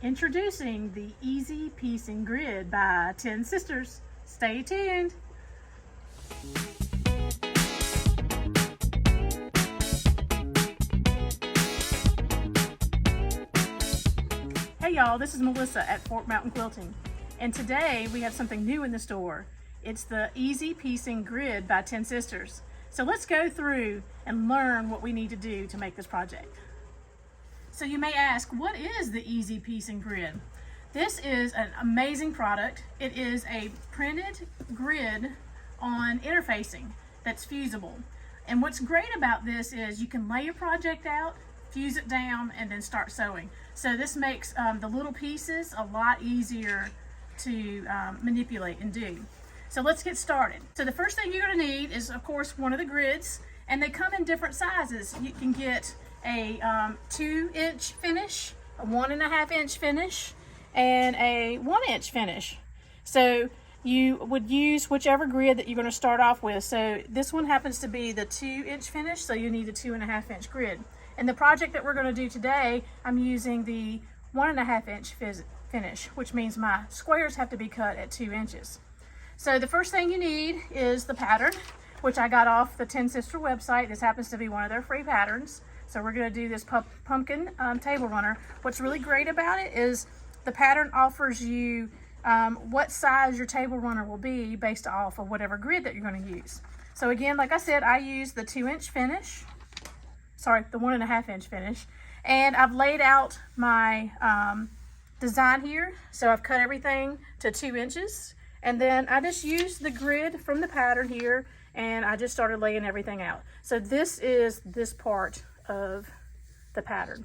Introducing the Easy Piecing Grid by 10 Sisters. Stay tuned. Hey y'all, this is Melissa at Mtn Quilting, and today we have something new in the store. It's the Easy Piecing Grid by 10 Sisters. So let's go through and learn what we need to do to make this project. So you may ask, what is the Easy Piecing Grid? This is an amazing product. It is a printed grid on interfacing that's fusible. And what's great about this is you can lay your project out, fuse it down, and then start sewing. So this makes the little pieces a lot easier to manipulate and do. So let's get started. So the first thing you're going to need is, of course, one of the grids, and they come in different sizes. You can get a 2-inch finish, a 1.5-inch finish, and a 1-inch finish. So you would use whichever grid that you're going to start off with. So this one happens to be the 2-inch finish, so you need a 2.5-inch grid. And the project that we're going to do today, I'm using the 1.5-inch finish, which means my squares have to be cut at 2 inches. So the first thing you need is the pattern, which I got off the 10 Sister website. This happens to be one of their free patterns. So we're going to do this pumpkin table runner. What's really great about it is the pattern offers you what size your table runner will be based off of whatever grid that you're going to use. So again, like I said, I use the 2-inch finish, sorry, the 1.5-inch finish, and I've laid out my design here. So I've cut everything to 2 inches, and then I just used the grid from the pattern here, and I just started laying everything out. So this is this part of the pattern.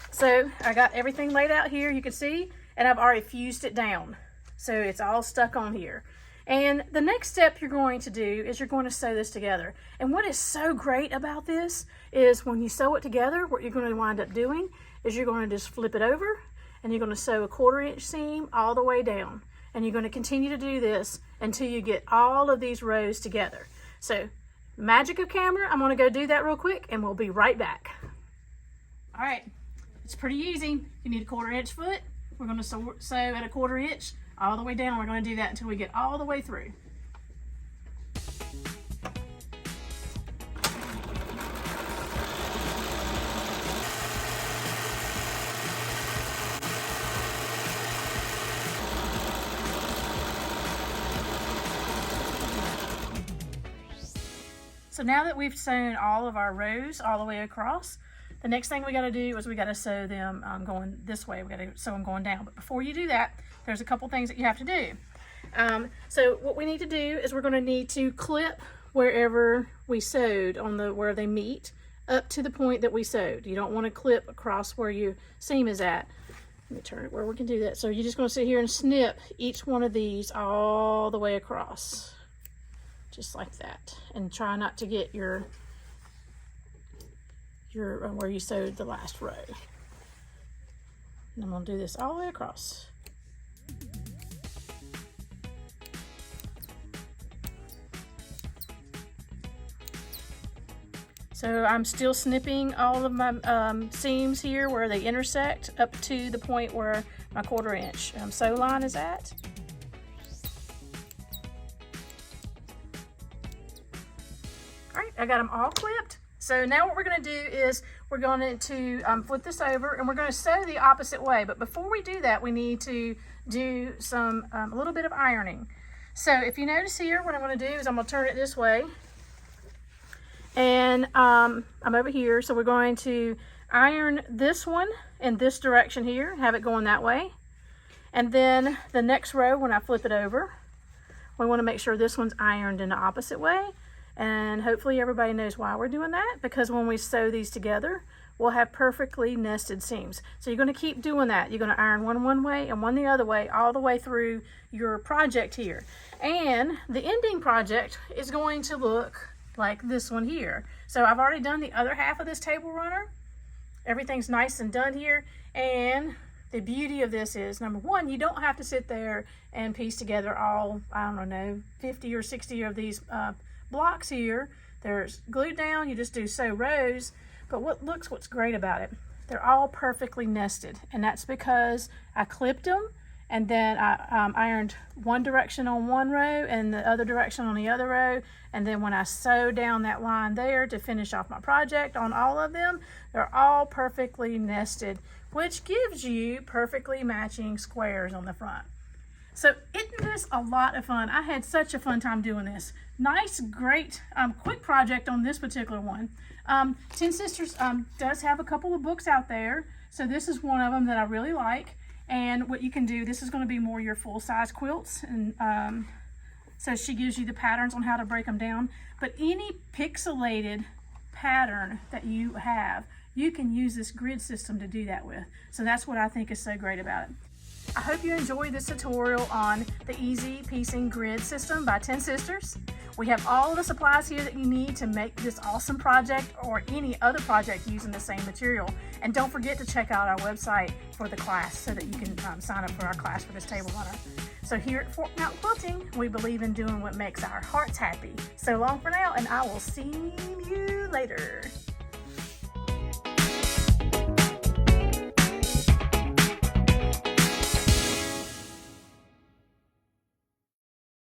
So I got everything laid out here, you can see, and I've already fused it down. So it's all stuck on here. And the next step you're going to do is you're going to sew this together. And what is so great about this is when you sew it together, what you're going to wind up doing is you're going to just flip it over, and you're going to sew a 1/4-inch seam all the way down. And you're going to continue to do this until you get all of these rows together. So magic of camera, I'm going to go do that real quick, and we'll be right back. All right, it's pretty easy. You need a 1/4-inch foot. We're going to sew at a 1/4 inch all the way down. We're going to do that until we get all the way through. So now that we've sewn all of our rows all the way across, the next thing we got to do is we got to sew them going this way. We got to sew them going down. But before you do that, there's a couple things that you have to do. So what we need to do is we're going to need to clip wherever we sewed on where they meet up to the point that we sewed. You don't want to clip across where your seam is at. Let me turn it where we can do that. So you're just going to sit here and snip each one of these all the way across. Just like that, and try not to get your where you sewed the last row. And I'm going to do this all the way across. So I'm still snipping all of my seams here where they intersect up to the point where my 1/4-inch sew line is at. I got them all clipped. So now what we're going to do is we're going to flip this over, and we're going to sew the opposite way. But before we do that, we need to do a little bit of ironing. So if you notice here, what I'm going to do is I'm going to turn it this way, and I'm over here. So we're going to iron this one in this direction here, have it going that way. And then the next row, when I flip it over, we want to make sure this one's ironed in the opposite way. And hopefully everybody knows why we're doing that, because when we sew these together, we'll have perfectly nested seams. So you're going to keep doing that. You're going to iron one way and one the other way, all the way through your project here. And the ending project is going to look like this one here. So I've already done the other half of this table runner. Everything's nice and done here. And the beauty of this is, number one, you don't have to sit there and piece together all, I don't know, 50 or 60 of these blocks here. They're glued down. You just do sew rows. But what's great about it, they're all perfectly nested, and that's because I clipped them and then I ironed one direction on one row and the other direction on the other row, and then when I sewed down that line there to finish off my project on all of them, they're all perfectly nested, which gives you perfectly matching squares on the front. So isn't this a lot of fun? I had such a fun time doing this. Nice, great, quick project on this particular one. Ten Sisters does have a couple of books out there, so this is one of them that I really like. And what you can do, this is going to be more your full-size quilts, and so she gives you the patterns on how to break them down. But any pixelated pattern that you have, you can use this grid system to do that with. So that's what I think is so great about it. I hope you enjoyed this tutorial on the Easy Piecing Grid System by Ten Sisters. We have all the supplies here that you need to make this awesome project or any other project using the same material. And don't forget to check out our website for the class so that you can sign up for our class for this table runner. So here at Fork Mountain Quilting, we believe in doing what makes our hearts happy. So long for now, and I will see you later.